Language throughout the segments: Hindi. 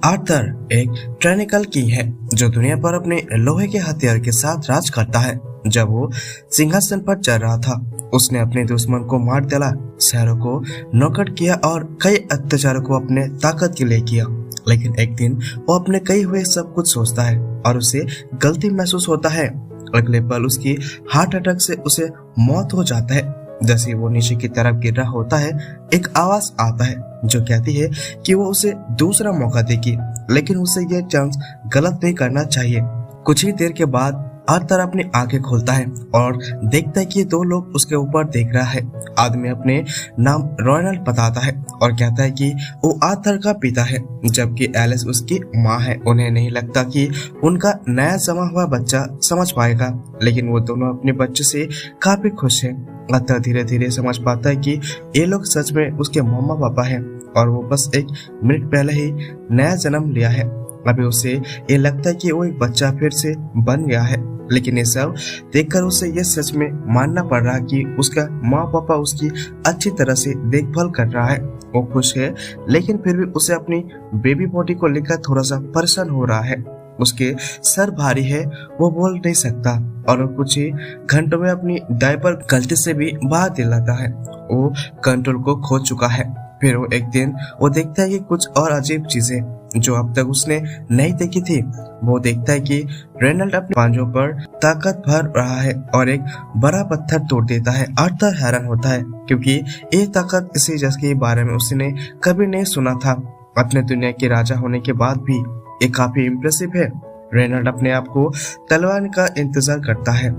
आर्थर एक ट्रेनिकल किंग है जो दुनिया पर अपने लोहे के हथियार के साथ राज करता है। जब वो सिंहासन पर चढ़ रहा था, उसने अपने दुश्मन को मार डाला, शहरों को नौकट किया और कई अत्याचारों को अपने ताकत के लिए किया। लेकिन एक दिन वो अपने कई हुए सब कुछ सोचता है और उसे गलती महसूस होता है। अगले पल उसकी हार्ट अटैक से उसे मौत हो जाता है। जैसे वो नीचे की तरफ गिर रहा होता है, एक आवाज आता है जो कहती है कि वो उसे दूसरा मौका देगी, लेकिन उसे ये चांस गलत नहीं करना चाहिए। कुछ ही देर के बाद आर्थर अपनी आंखें खोलता है और देखता है कि दो लोग उसके ऊपर देख रहा है। आदमी अपने नाम रोनाल्ड बताता है और कहता है कि वो आर्थर का पिता है, जबकि एलिस उसकी माँ है। उन्हें नहीं लगता कि उनका नया जमा हुआ बच्चा समझ पाएगा, लेकिन वो दोनों अपने बच्चे से काफी खुश हैं। आर्थर धीरे धीरे समझ पाता है कि ये लोग सच में उसके मम्मा पापा हैं और वो बस एक मिनट पहले ही नया जन्म लिया है। अभी उसे ये लगता है कि वो एक बच्चा फिर से बन गया है, लेकिन ये सब देखकर उसे ये सच में मानना पड़ रहा है कि उसका माँ पापा उसकी अच्छी तरह से देखभाल कर रहा है। वो खुश है, लेकिन फिर भी उसे अपनी बेबी बॉडी को लेकर थोड़ा सा परेशान हो रहा है। उसके सर भारी है, वो बोल नहीं सकता और वो कुछ ही घंटों में अपनी डायपर गलती से भी बाहर दिलाता है। वो कंट्रोल को खो चुका है। फिर वो एक दिन वो देखता है कि कुछ और अजीब चीजें जो अब तक उसने नहीं देखी थी। वो देखता है कि रेनल्ड अपने पांजों पर ताकत भर रहा है और एक बड़ा पत्थर तोड़ देता है। आर्थर हैरान होता है क्योंकि ये ताकत इसी जिसके बारे में उसने कभी नहीं सुना था। अपने दुनिया के राजा होने के बाद भी ये काफी इम्प्रेसिव है। रेनल्ड अपने आप को तलवार का इंतजार करता है,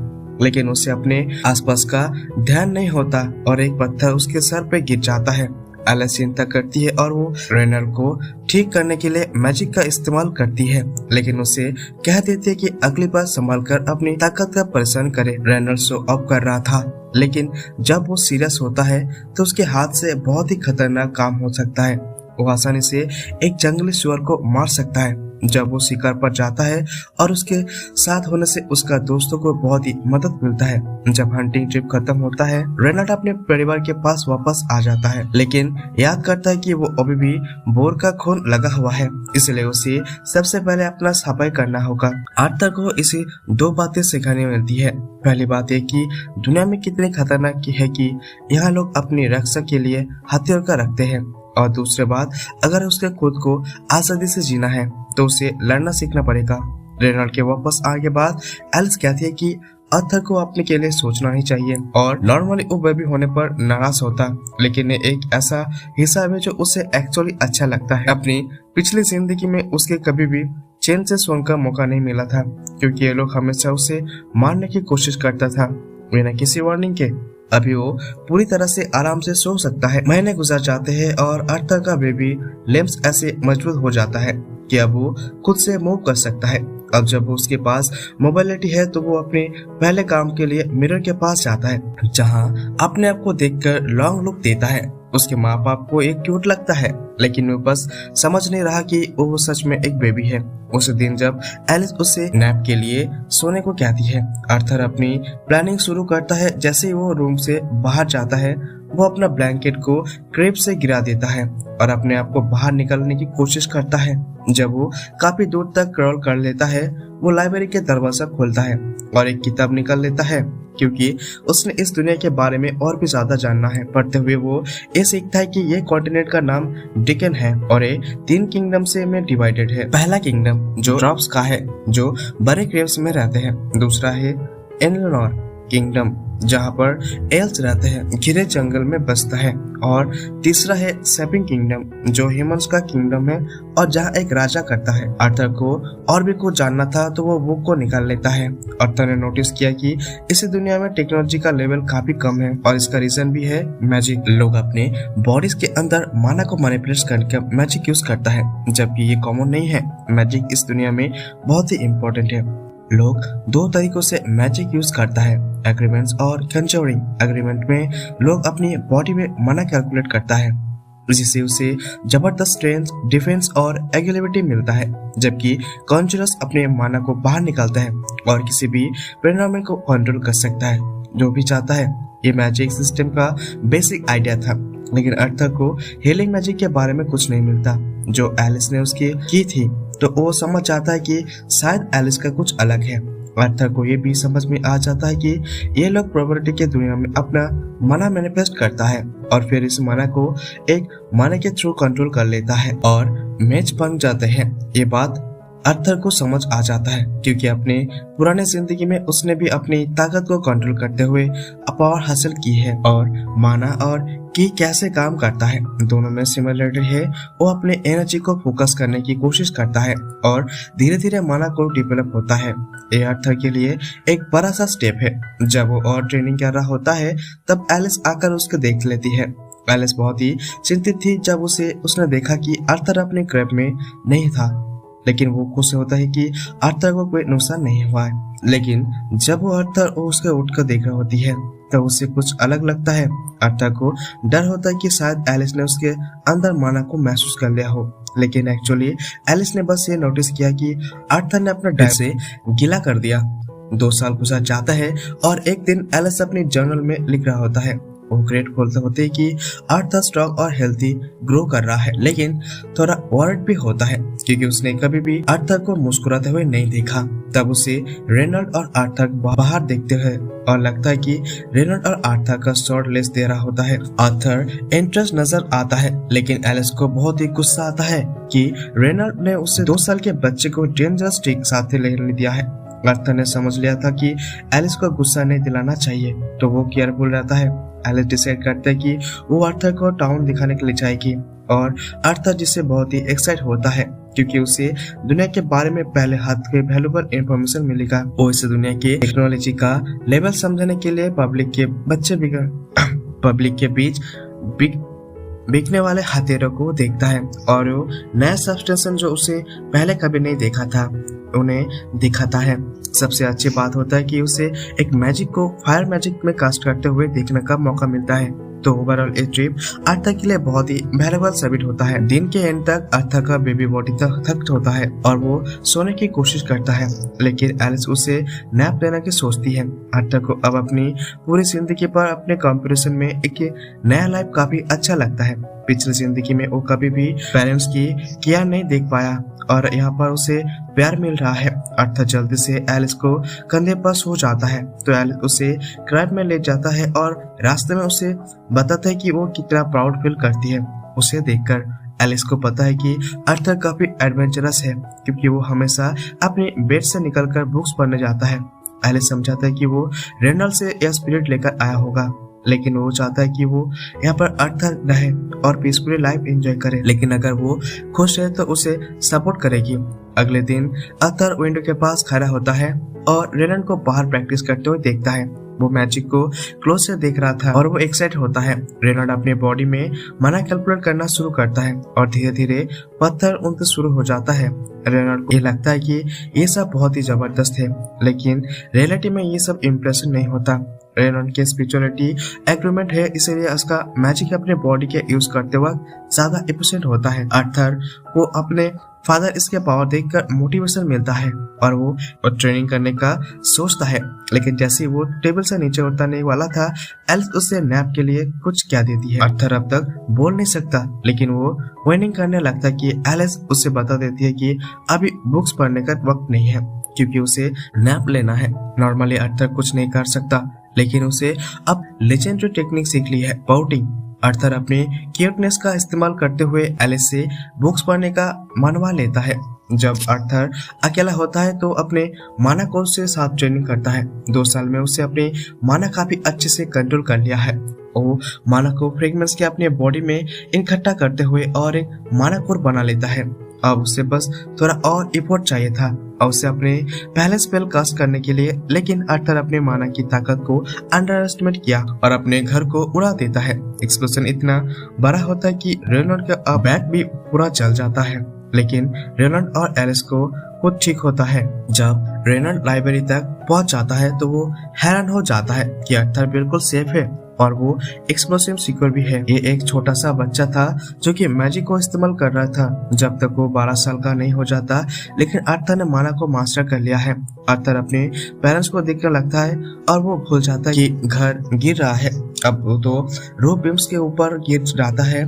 लेकिन उसे अपने आसपास का ध्यान नहीं होता और एक पत्थर उसके सर पे गिर जाता है। एलिस चिंता करती है और वो रेनल्ड को ठीक करने के लिए मैजिक का इस्तेमाल करती है, लेकिन उसे कह देती है कि अगली बार संभाल कर अपनी ताकत का परेशान करे। रेनल्ड शो ऑफ कर रहा था, लेकिन जब वो सीरियस होता है तो उसके हाथ से बहुत ही खतरनाक काम हो सकता है। वो आसानी से एक जंगली सुअर को मार सकता है। जब वो शिकार पर जाता है और उसके साथ होने से उसका दोस्तों को बहुत ही मदद मिलता है। जब हंटिंग ट्रिप खत्म होता है, रेनल्ड अपने परिवार के पास वापस आ जाता है, लेकिन याद करता है कि वो अभी भी बोर का खून लगा हुआ है, इसलिए उसे सबसे पहले अपना सफाई करना होगा। आर्थर को इसे दो बातें सिखाने मिलती है। पहली बात है कि दुनिया में कितनी खतरनाक है कि यहाँ लोग अपनी रक्षा के लिए हथियार का रखते हैं, और दूसरी बात, अगर उसके खुद को आजादी से जीना है तो उसे लड़ना सीखना पड़ेगा। रेनल्ड के वापस आने के बाद एलिस कहती है कि आर्थर को अपने के लिए सोचना ही चाहिए और नॉर्मली वो बेबी होने पर नाराज होता, लेकिन ये एक ऐसा हिस्सा है जो उसे एक्चुअली अच्छा लगता है। अपनी पिछली जिंदगी में उसके कभी भी चैन से सोने का मौका नहीं मिला था, क्योंकि ये लोग हमेशा उसे मारने की कोशिश करता था बिना किसी वार्निंग के। अभी वो पूरी तरह से आराम से सो सकता है। महीने गुजर जाते हैं और आर्थर का बेबी लिम्स ऐसे मजबूत हो जाता है कि अब वो खुद से मूव कर सकता है। अब जब उसके पास मोबिलिटी है तो वो अपने पहले काम के लिए मिरर के पास जाता है, जहां अपने आप को देखकर लॉन्ग लुक देता है। उसके माँ बाप को एक क्यूट लगता है, लेकिन वो बस समझ नहीं रहा कि वो सच में एक बेबी है। उस दिन जब एलिस उसे नैप के लिए सोने को कहती है, आर्थर अपनी प्लानिंग शुरू करता है। जैसे ही वो रूम से बाहर जाता है, वो अपना ब्लैंकेट को क्रेप से गिरा देता है और अपने आप को बाहर निकलने की कोशिश करता है। जब वो काफी दूर तक क्रॉल कर लेता है, वो लाइब्रेरी के दरवाजा खोलता है और एक किताब निकाल लेता है, क्योंकि उसने इस दुनिया के बारे में और भी ज्यादा जानना है। पढ़ते हुए वो ये सीखता है कि ये कॉन्टिनेंट का नाम डिकन है और ये 3 किंगडम से में डिवाइडेड है। पहला किंगडम जो ड्रॉप्स का है, जो बड़े क्रेव्स में रहते हैं। दूसरा है एनलोनोर किंगडम, जहाँ पर एल्स रहते हैं, घिरे जंगल में बसता है। और तीसरा है सेपिंग किंगडम, जो ह्यूमंस का किंगडम है और जहाँ एक राजा करता है। आर्थर को और भी कुछ जानना था तो वो बुक को निकाल लेता है। आर्थर ने नोटिस किया कि इस दुनिया में टेक्नोलॉजी का लेवल काफी कम है और इसका रीजन भी है मैजिक। लोग अपने बॉडीज के अंदर माना को मैनिपुलेट करके मैजिक यूज करता है, जबकि ये कॉमन नहीं है। मैजिक इस दुनिया में बहुत ही इम्पोर्टेंट है। लोग 2 तरीकों से मैजिक यूज करता है, एग्रीमेंट्स और कंजरिंग। एग्रीमेंट में लोग अपनी बॉडी में मना कैलकुलेट करता है, जिससे उसे जबरदस्त स्ट्रेंथ, डिफेंस और एग्रेसिविटी मिलता है, जबकि कॉन्जरस अपने माना को बाहर निकालता है और किसी भी परिणाम को कंट्रोल कर सकता है जो भी चाहता है। ये मैजिक सिस्टम का बेसिक आइडिया था, लेकिन आर्थर को हीलिंग मैजिक के बारे में कुछ नहीं मिलता। जो एलिस ने उसकी की थी, तो वो समझ जाता है कि शायद एलिस का कुछ अलग है। आर्थर को ये भी समझ में आ जाता है कि ये लोग प्रॉपर्टी के दुनिया में अपना मना मैनिफेस्ट करता है और फिर इस मना को एक मना के थ्रू कंट्रोल कर लेता है और मैच बन जाते हैं। ये बात आर्थर को समझ आ जाता है क्योंकि अपने पुराने जिंदगी में उसने भी अपनी ताकत को कंट्रोल करते हुए पावर हासिल की है और माना और की कैसे काम करता है दोनों में सिमिलरिटी है। वो अपने एनर्जी को फोकस करने की कोशिश करता है और धीरे धीरे माना को डेवलप होता है। ये आर्थर के लिए एक बड़ा सा स्टेप है। जब वो और ट्रेनिंग कर रहा होता है तब एलिस आकर उसको देख लेती है। एलिस बहुत ही चिंतित थी जब उसने देखा कि आर्थर अपने क्रैब में नहीं था, लेकिन वो खुश होता है कि आर्थर को कोई नुकसान नहीं हुआ है। लेकिन जब वो आर्थर उसके उठकर देख रही होती है तो उसे कुछ अलग लगता है। आर्थर को डर होता है कि शायद एलिस ने उसके अंदर माना को महसूस कर लिया हो, लेकिन एक्चुअली एलिस ने बस ये नोटिस किया कि आर्थर ने अपना डर से गीला कर दिया। 2 साल गुजर जाता है और एक दिन एलिस अपनी जर्नल में लिख रहा होता है। वो ग्रेट खोलते होते कि आर्थर स्ट्रॉन्ग और हेल्थी ग्रो कर रहा है, लेकिन थोड़ा वॉरिड भी होता है क्योंकि उसने कभी भी आर्थर को मुस्कुराते हुए नहीं देखा। तब उसे रेनल्ड और आर्थर बाहर देखते हैं और लगता है कि रेनल्ड और आर्थर का शॉर्ट लेस दे रहा होता है। आर्थर इंटरेस्ट नजर आता है, लेकिन एलिस को बहुत ही गुस्सा आता है कि रेनल्ड ने उसे 2 साल के बच्चे को डेंजरस ट्रिक साथ लेने दिया है। आर्थर ने समझ लिया था कि एलिस को गुस्सा नहीं दिलाना चाहिए, तो वो केयरफुल रहता है। एलिस डिसाइड करता है कि वो आर्थर को टाउन दिखाने के लिए जाएगी और आर्थर जिससे बहुत ही एक्साइट होता है क्योंकि उसे दुनिया के बारे में पहले हाथ के वैल्यूएबल इंफॉर्मेशन मिलेगा। वो इस दुनिया की टेक्नोलॉजी का लेवल समझने के लिए पब्लिक के बीच बिकने वाले हथियारों को देखता है और वो नया सब्सटेंशन जो उसे पहले कभी नहीं देखा था उन्हें दिखाता है। सबसे अच्छी बात होता है कि उसे एक मैजिक को फायर मैजिक में कास्ट करते हुए देखने का मौका मिलता है। तो ओवरऑल ये ट्रिप आर्थर के लिए बहुत ही वैल्यूएबल साबित होता है। दिन के एंड तक आर्थर का बेबी बॉडी तक थक होता है और वो सोने की कोशिश करता है, लेकिन एलिस उसे नैप लेने की सोचती है। आर्थर को अब अपनी पूरी जिंदगी पर अपने कंपैरिजन में एक नया लाइफ काफी अच्छा लगता है। पिछली जिंदगी में वो कभी भी पेरेंट्स की केयर नहीं देख पाया और यहाँ पर उसे प्यार मिल रहा है। आर्थर जल्दी से एलिस को कंधे पर सो जाता है, तो एलिस उसे क्रैब में ले जाता है और रास्ते में उसे बताता है कि वो कितना प्राउड फील करती है। उसे देखकर एलिस को पता है कि आर्थर काफी एडवेंचरस है क्योंकि वो हमेशा अपने बेड से निकलकर बुक्स पढ़ने जाता है। एलिस समझाता है कि वो रेनल्ड से यह स्पिरिट लेकर आया होगा, लेकिन वो चाहता है कि वो यहाँ पर आर्थर रहे और पीसफुली लाइफ एंजॉय करे, लेकिन अगर वो खुश है तो उसे सपोर्ट करेगी। अगले दिन आर्थर विंडो के पास खड़ा होता है और रेनल्ड को बाहर प्रैक्टिस करते हुए देखता है। वो मैजिक को क्लोज से देख रहा था और वो एक्साइट होता है। रेनल्ड अपनी बॉडी में मना कैलकुलेट करना शुरू करता है और धीरे धीरे पत्थर उनसे शुरू हो जाता है। रेनल्ड को ये लगता है कि ये सब बहुत ही जबरदस्त है, लेकिन रियलिटी में ये सब इम्प्रेशन नहीं होता। रेनल्ड की स्पिरिचुअलिटी एग्रीमेंट है, इसीलिए उसका मैजिक अपने बॉडी के यूज करते वक्त ज्यादा एफिशिएंट होता है। आर्थर को अपने फादर इसके पावर देखकर मोटिवेशन मिलता है और वो ट्रेनिंग करने का सोचता है, लेकिन जैसे वो टेबल से नीचे उतरने वाला था, एलिस उससे नैप के लिए कुछ क्या देती है। आर्थर अब तक बोल नहीं सकता, लेकिन वो विनिंग करने लगता है कि एलिस उससे बता देती है कि अभी बुक्स पढ़ने का वक्त नहीं है क्योंकि उसे नैप लेना है। नॉर्मली आर्थर कुछ नहीं कर सकता, लेकिन उसे अब लेजेंडरी टेक्निक सीख ली है, पाउटिंग। आर्थर अपने क्यूटनेस का इस्तेमाल करते हुए एलिस से बुक्स पढ़ने का मनवा लेता है। जब आर्थर अकेला होता है तो अपने माना कोच से साथ ट्रेनिंग करता है। 2 साल में उसे अपने माना काफी अच्छे से कंट्रोल कर लिया है। वो माना को फ्रेगमेंट्स के अपने बॉडी में इकट्ठा करते हुए और एक माना कोर बना लेता है। अब उसे बस थोड़ा और एफर्ट चाहिए था और उसे अपने पहले स्पेल कास्ट करने के लिए, लेकिन आर्थर अपने माना की ताकत को अंडर एस्टिमेट किया और अपने घर को उड़ा देता है। एक्सप्लोजन इतना बड़ा होता है कि रेनल्ड का बैग भी पूरा जल जाता है, लेकिन रेनल्ड और एलिस को खुद ठीक होता है। जब रेनल्ड लाइब्रेरी तक पहुंच जाता है तो वो हैरान हो जाता है कि आर्थर बिल्कुल सेफ है और वो एक्सप्लोसिव सिक्योर भी है। ये एक छोटा सा बच्चा था जो कि मैजिक को इस्तेमाल कर रहा था जब तक वो 12 साल का नहीं हो जाता, लेकिन आर्थर ने माना को मास्टर कर लिया है। आर्थर अपने पेरेंट्स को देखने लगता है और वो भूल जाता है कि घर गिर रहा है। अब वो तो रूफ बीम्स के ऊपर गिर जाता है।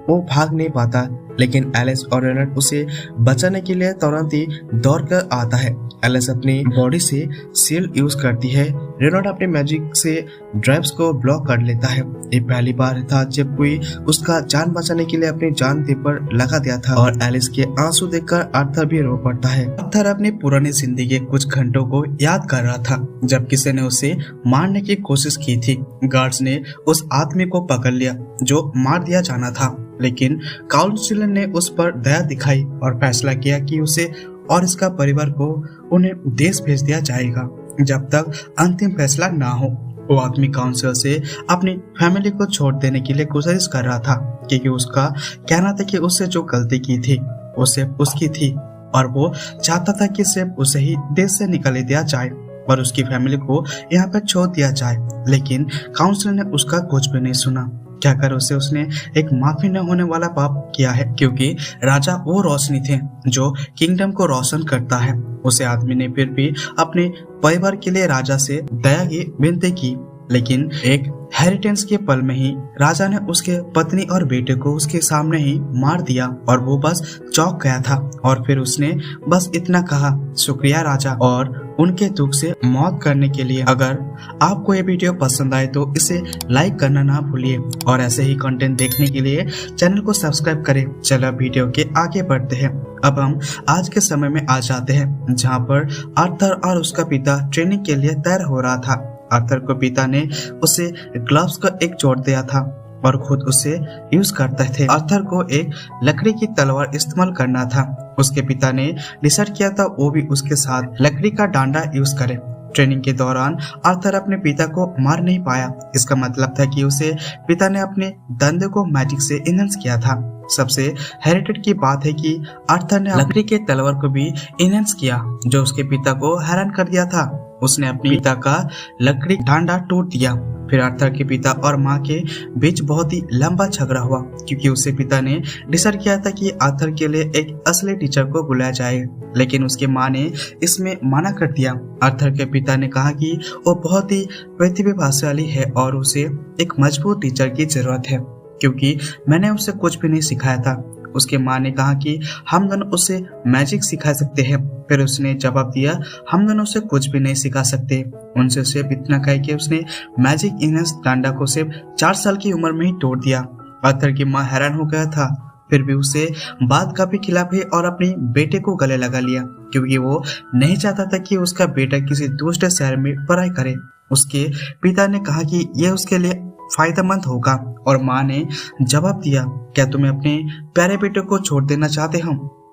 वो भाग नहीं पाता लेकिन एलिस और रेनॉल्ड उसे बचाने के लिए तुरंत ही दौड़ कर आता है। एलिस अपनी बॉडी से शील्ड यूज करती है। रेनॉल्ड अपने मैजिक से ड्राइव्स को ब्लॉक कर लेता है। ये पहली बार था जब कोई उसका जान बचाने के लिए अपनी जान दे पर लगा दिया था और एलिस के आंसू देखकर आर्थर भी रो पड़ता है। आर्थर अपनी पुरानी जिंदगी के कुछ घंटों को याद कर रहा था जब किसी ने उसे मारने की कोशिश की थी। गार्ड्स ने उस आदमी को पकड़ लिया जो मार दिया जाना था, लेकिन काउंसिलर ने उस पर दया दिखाई और फैसला किया कि उसे और इसका परिवार को उन्हें देश भेज दिया जाएगा जब तक अंतिम फैसला ना हो। वो आदमी काउंसिलर से अपनी फैमिली को छोड़ देने के लिए गुजारिश कर रहा था क्योंकि उसका कहना था कि उससे जो गलती की थी वो सिर्फ उसकी थी और वो चाहता था कि सिर्फ उसे ही देश से निकाल दिया जाए और उसकी फैमिली को यहाँ पर छोड़ दिया जाए। लेकिन काउंसिलर ने उसका कुछ भी नहीं सुना। क्या कर उसने एक माफी न होने वाला पाप किया है, क्योंकि राजा वो रोशनी थे जो किंगडम को रोशन करता है। उसे आदमी ने फिर भी अपने परिवार के लिए राजा से दया की विनती की, लेकिन एक हेरिटेंस के पल में ही राजा ने उसके पत्नी और बेटे को उसके सामने ही मार दिया और वो बस चौंक गया था। और फिर उसने बस इतना कहा, शुक्रिया राजा, और उनके दुख से मौत करने के लिए। अगर आपको ये वीडियो पसंद आए तो इसे लाइक करना ना भूलिए और ऐसे ही कंटेंट देखने के लिए चैनल को सब्सक्राइब करें। चलो वीडियो के आगे बढ़ते हैं। अब हम आज के समय में आ जाते हैं जहाँ पर आर्थर और उसका पिता ट्रेनिंग के लिए तैयार हो रहा था। आर्थर को पिता ने उसे ग्लव्स का एक जोड़ दिया था और खुद उसे यूज करते थे। आर्थर को एक लकड़ी की तलवार इस्तेमाल करना था। उसके पिता ने डिसाइड किया था वो भी उसके साथ लकड़ी का डांडा यूज करे। ट्रेनिंग के दौरान आर्थर अपने पिता को मार नहीं पाया। इसका मतलब था कि उसे पिता ने अपने धंधे को मैजिक से इनहेंस किया था। सबसे हेरिटेड की बात है कि आर्थर ने लकड़ी के तलवार को भी इनहेंस किया जो उसके पिता को हैरान कर दिया था। उसने अपने पिता का लकड़ी डांडा तोड़ दिया। फिर आर्थर के पिता और माँ के बीच बहुत ही लंबा झगड़ा हुआ क्योंकि उसके पिता ने डिसाइड किया था कि आर्थर के लिए एक असली टीचर को बुलाया जाए, लेकिन उसकी माँ ने इसमें मना कर दिया। आर्थर के पिता ने कहा कि वो बहुत ही प्रतिभाशाली है और उसे एक मजबूत टीचर की जरूरत है क्योंकि मैंने उसे कुछ भी नहीं सिखाया था। उसके माँ ने कहा कि हम दोनों उसे मैजिक सिखा सकते हैं। फिर उसने जवाब दिया, हम दोनों उसे कुछ भी नहीं सिखा सकते। उनसे सिर्फ इतना कह कि उसने मैजिक इनहेंस डांडा को सिर्फ 4 साल की उम्र में ही तोड़ दिया। आर्थर की माँ हैरान हो गया था, फिर भी उसे बात का भी खिलाफ है और अपने बेटे को गले लगा लिया क्योंकि वो नहीं चाहता था कि उसका बेटा किसी दूसरे शहर में पढ़ाई करे। उसके पिता ने कहा कि यह उसके लिए फायदेमंद होगा और माँ ने जवाब दिया, क्या तुम्हें अपने प्यारे बेटे को छोड़ देना चाहते हो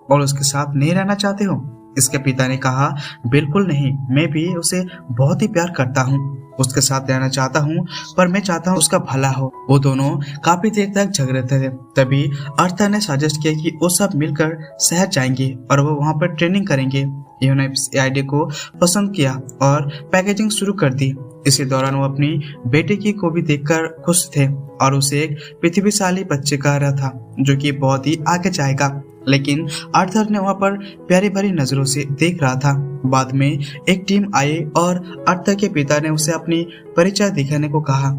और उसके साथ नहीं रहना चाहते हो? इसके पिता ने कहा, बिल्कुल नहीं, मैं भी उसे बहुत ही प्यार करता हूँ, उसके साथ रहना चाहता हूँ, पर मैं चाहता हूँ उसका भला हो। वो दोनों काफी देर तक झगड़े थे। तभी आर्थर ने सजेस्ट किया कि वो सब मिलकर शहर जाएंगे और वो वहाँ पर ट्रेनिंग करेंगे। इन्होंने इस आइडिया को पसंद किया और पैकेजिंग शुरू कर दी। इसी दौरान वो अपनी बेटे की को भी देखकर खुश थे और उसे एक प्रतिभाशाली बच्चे कह रहा था जो कि बहुत ही आगे जाएगा, लेकिन आर्थर ने वहाँ पर प्यारी भरी नजरों से देख रहा था। बाद में एक टीम आई और आर्थर के पिता ने उसे अपनी परिचय दिखाने को कहा।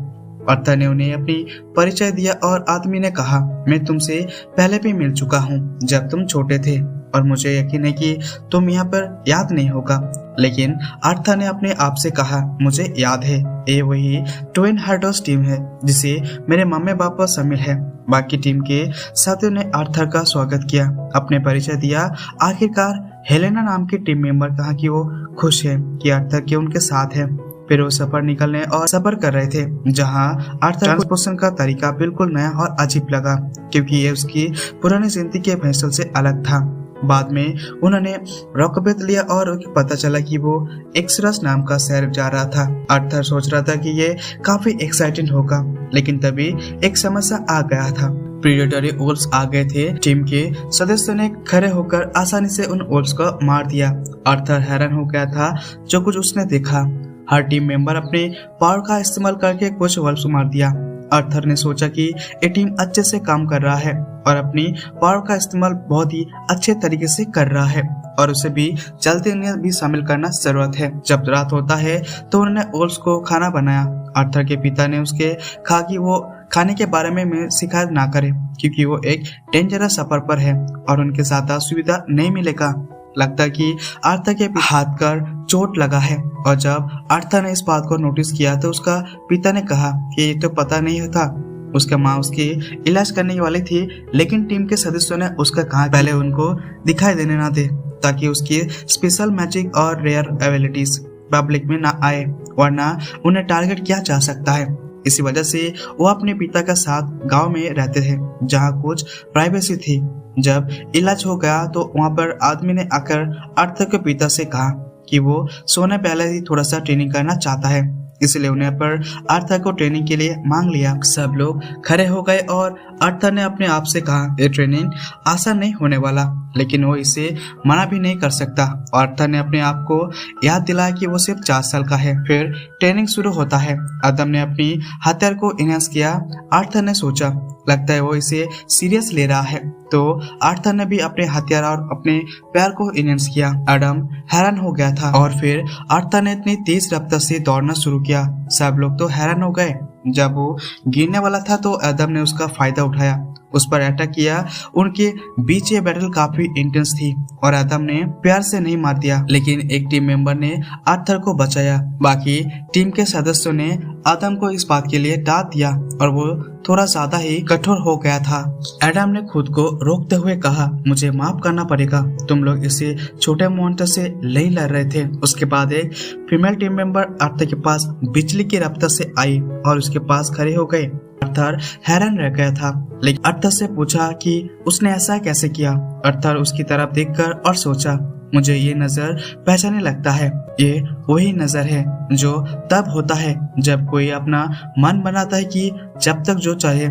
आर्थर ने उन्हें अपनी परिचय दिया और आदमी ने कहा, मैं तुमसे पहले भी मिल चुका हूँ जब तुम छोटे थे और मुझे यकीन है कि तुम यहाँ पर याद नहीं होगा। लेकिन आर्थर ने अपने आप से कहा, मुझे याद है, ये वही ट्विन हार्टर्स टीम है जिसे मेरे मम्मी पापा शामिल है। बाकी टीम के साथियों ने आर्थर का स्वागत किया, अपने परिचय दिया। आखिरकार हेलेना नाम की टीम मेंबर कहा कि वो खुश है कि आर्थर के उनके साथ है। फिर वो सफर निकलने और सफर कर रहे थे जहां आर्थर ट्रांसपोर्टेशन का तरीका बिल्कुल नया और अजीब लगा क्योंकि ये उसकी पुरानी जिंदगी के फैसले से अलग था। बाद में उन्होंने रॉकबेथ लिया और पता चला कि वो एक्सरस नाम का शहर जा रहा था। आर्थर सोच रहा था कि ये काफी एक्साइटिंग होगा, लेकिन तभी एक समस्या आ गया था। प्रीडेटरी वुल्व्स आ गए थे। टीम के सदस्यों ने खड़े होकर आसानी से उन वुल्व्स को मार दिया। आर्थर हैरान हो गया था जो कुछ उसने देखा। हर टीम मेंबर अपने पावर का इस्तेमाल करके कुछ वुल्व्स मार दिया। आर्थर ने सोचा कि ये टीम अच्छे से काम कर रहा है और अपनी पावर का इस्तेमाल बहुत ही अच्छे तरीके से कर रहा है और उसे भी चलते हुए भी शामिल करना जरूरत है। जब रात होता है तो उन्होंने वुल्व्स को खाना बनाया। आर्थर के पिता ने उसके कहा कि वो खाने के बारे में शिकायत ना करे, क्योंकि वो एक डेंजरस सफर पर है और उनके ज्यादा सुविधा नहीं मिलेगा। लगता है कि आर्था के हाथ पर चोट लगा है, और जब आर्था ने इस बात को नोटिस किया तो उसका पिता ने कहा कि ये तो पता नहीं था। उसका माँ उसकी इलाज करने वाली थी, लेकिन टीम के सदस्यों ने उसका कहा पहले उनको दिखाई देने ना दे, ताकि उसकी स्पेशल मैजिक और रेयर एबिलिटीज पब्लिक में ना आए, वरना उन्हें टारगेट किया जा सकता है। इसी वजह से वो अपने पिता के साथ गांव में रहते थे, जहां कुछ प्राइवेसी थी। जब इलाज हो गया तो वहां पर आदमी ने आकर आर्थर के पिता से कहा कि वो सोने पहले ही थोड़ा सा ट्रेनिंग करना चाहता है, इसलिए उन्हें पर आर्थर को ट्रेनिंग के लिए मांग लिया। सब लोग खड़े हो गए और आर्थर ने अपने आप से कहा ये ट्रेनिंग आसान नहीं होने वाला, लेकिन वो इसे मना भी नहीं कर सकता। आर्थर ने अपने आप को याद दिलाया कि वो सिर्फ 4 साल का है। फिर ट्रेनिंग शुरू होता है। आदम ने अपनी हथियार को इनहेंस किया। आर्थर ने सोचा लगता है वो इसे सीरियस ले रहा है, तो आर्थर ने भी अपने हथियार और अपने पैर को इनहेंस किया। एडम हैरान हो गया था और फिर आर्थर ने इतनी तेज रफ्तार से दौड़ना शुरू किया। सब लोग तो हैरान हो गए। जब वो गिरने वाला था तो एडम ने उसका फायदा उठाया, उस पर अटैक किया। उनके बीच ये बैटल काफी इंटेंस थी और एडम ने प्यार से नहीं मार दिया, लेकिन एक टीम मेंबर ने आर्थर को बचाया। बाकी टीम के सदस्यों ने आदम को इस बात के लिए डांट दिया और वो थोड़ा ज्यादा ही कठोर हो गया था। एडम ने खुद को रोकते हुए कहा मुझे माफ करना पड़ेगा, तुम लोग इसे छोटे मॉन्स्टर से नहीं लड़ रहे थे। उसके बाद एक फीमेल टीम मेंबर आर्थर के पास बिजली की रफ्तार से आई और उसके पास खड़े हो गए। आर्थर हैरान रह गया था, लेकिन आर्थर से पूछा कि उसने ऐसा कैसे किया। आर्थर उसकी तरफ देखकर और सोचा मुझे ये नजर पहचाने लगता है। ये वही नजर है जो तब होता है जब कोई अपना मन बनाता है कि जब तक जो चाहे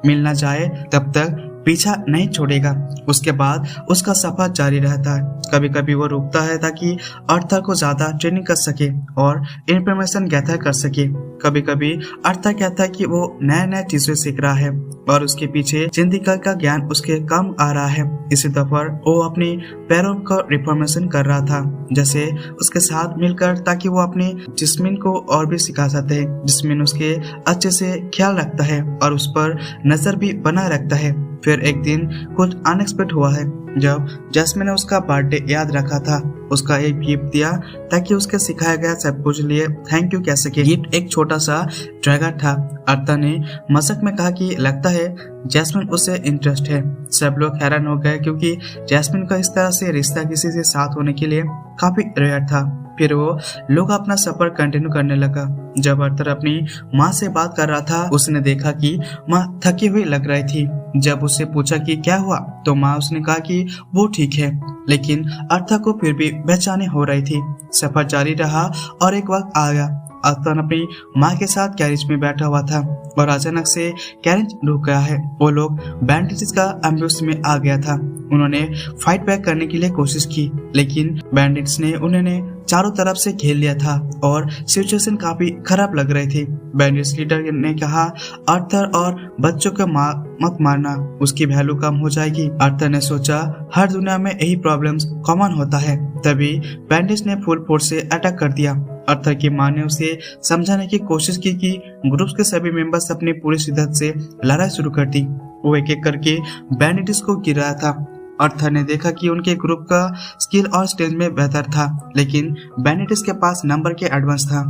मिल ना जाए तब तक पीछा नहीं छोड़ेगा। उसके बाद उसका सफर जारी रहता है। कभी कभी वो रुकता है ताकि आर्थर को ज्यादा ट्रेनिंग कर सके और इंफॉर्मेशन गैदर कर सके। कभी कभी आर्थर कहता है कि वो नया नया चीजें सीख रहा है और उसके पीछे जिंदगी का ज्ञान उसके कम आ रहा है। इसी दफर वो अपनी पैरों का रिफॉर्मेशन कर रहा था, जैसे उसके साथ मिलकर, ताकि वो अपने जिस्मिन को और भी सिखा सकते हैं। जिस्मिन उसके अच्छे से ख्याल रखता है और उस पर नजर भी बनाए रखता है। फिर एक दिन कुछ अनएक्सपेक्टेड हुआ है। जब जैस्मिन ने उसका बर्थडे याद रखा था, उसका एक गिफ्ट दिया ताकि उसके सिखाया गया सब कुछ लिए थैंक यू कह सके। गिफ्ट एक छोटा सा ड्रैगन था। आर्थर ने मजाक में कहा कि लगता है जैस्मिन उससे इंटरेस्ट है। सब लोग हैरान हो गए क्योंकि जैस्मिन का इस तरह से रिश्ता किसी से साथ होने के लिए काफी रेयर था। फिर वो लोग अपना सफर कंटिन्यू करने लगा। जब आर्थर अपनी माँ से बात कर रहा था, उसने देखा कि माँ थकी हुई लग रही थी। जब उससे पूछा कि क्या हुआ, तो माँ उसने कहा कि वो ठीक है, लेकिन आर्थर को फिर भी बेचैनी हो रही थी। सफर जारी रहा और एक वक्त आ गया। आर्थर अपनी माँ के साथ कैरेज में बैठा हुआ था और अचानक से कैरेज रुक गया है। वो लोग बैंडेजेस का एम्बुश में आ गया था। उन्होंने फाइट बैक करने के लिए कोशिश की, लेकिन बैंडिट्स ने उन्हें चारों तरफ से घेर लिया था और सिचुएशन काफी खराब लग रही थी। बैंडिट्स लीडर ने कहा आर्थर और बच्चों को मत मारना, उसकी वैल्यू कम हो जाएगी। आर्थर ने सोचा हर दुनिया में यही प्रॉब्लम्स कॉमन होता है। तभी बैंडिट्स ने फुल फोर्स से अटैक कर दिया। आर्थर की मां ने उसे समझाने की कोशिश की कि ग्रुप के सभी मेंबर्स अपनी पूरी शिद्दत से लड़ाई शुरू कर दी। वो एक एक करके बैंडिट्स को गिराया था। आर्थर ने देखा कि उनके ग्रुप का स्किल और स्टेज में बेहतर था, लेकिन बैंडिट्स के पास नंबर के एडवांस था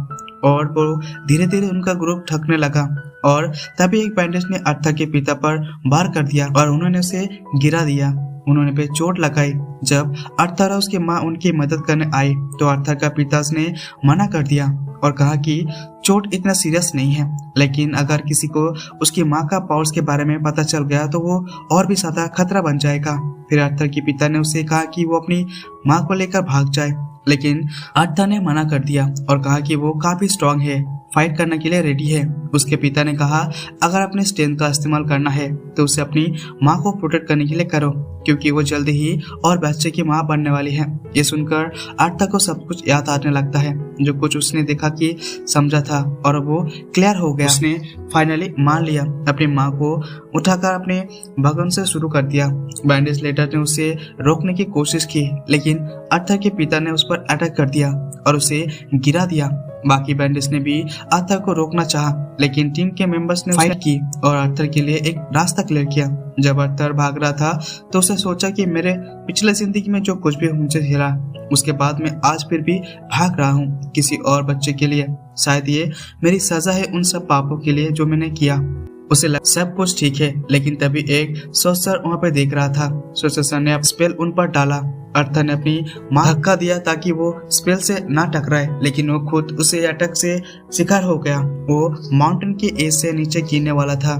और वो धीरे धीरे उनका ग्रुप थकने लगा। और तभी एक बैंडिट ने आर्थर के पिता पर वार कर दिया और उन्होंने उसे गिरा दिया। उन्होंने पे चोट लगाई। जब आर्थर और उसकी माँ उनकी मदद करने आई तो आर्थर का पिता ने मना कर दिया और कहा कि चोट इतना सीरियस नहीं है, लेकिन अगर किसी को उसकी माँ का पावर्स के बारे में पता चल गया तो वो और भी ज्यादा खतरा बन जाएगा। फिर आर्थर के पिता ने उसे कहा कि वो अपनी माँ को लेकर भाग जाए, लेकिन आर्थर ने मना कर दिया और कहा कि वो काफी स्ट्रांग है, फाइट करने के लिए रेडी है। उसके पिता ने कहा अगर अपने स्ट्रेंथ का इस्तेमाल करना है तो उसे अपनी माँ को प्रोटेक्ट करने के लिए करो, क्योंकि वो जल्दी ही और बच्चे की माँ बनने वाली है। ये सुनकर आर्थर को सब कुछ याद आने लगता है, जो कुछ उसने देखा कि समझा था, और वो क्लियर हो गया। उसने फाइनली मान लिया। अपनी माँ को उठाकर अपने भगन से शुरू कर दिया। बैंडिट लीडर ने उसे रोकने की कोशिश की, लेकिन आर्थर के पिता ने उस पर अटैक कर दिया और उसे गिरा दिया। बाकी बैंडिट्स ने भी आर्थर को रोकना चाहा, लेकिन टीम के मेंबर्स ने फाइट की और आर्थर के लिए एक रास्ता क्लियर किया। जब आर्थर भाग रहा था तो उसे सोचा कि मेरे पिछले जिंदगी में जो कुछ भी मुझे हिला, उसके बाद मैं आज फिर भी भाग रहा हूँ किसी और बच्चे के लिए। शायद ये मेरी सजा है उन सब पापों के लिए जो मैंने किया। उसे लगा सब कुछ ठीक है, लेकिन तभी एक सोर्सर वहाँ पर देख रहा था। सोर्सर ने स्पेल उन पर डाला। आर्थर ने अपनी मां धक्का दिया ताकि वो स्पेल से ना टकराए, लेकिन वो खुद उसे अटैक से शिकार हो गया। वो माउंटेन के एज से नीचे गिरने वाला था,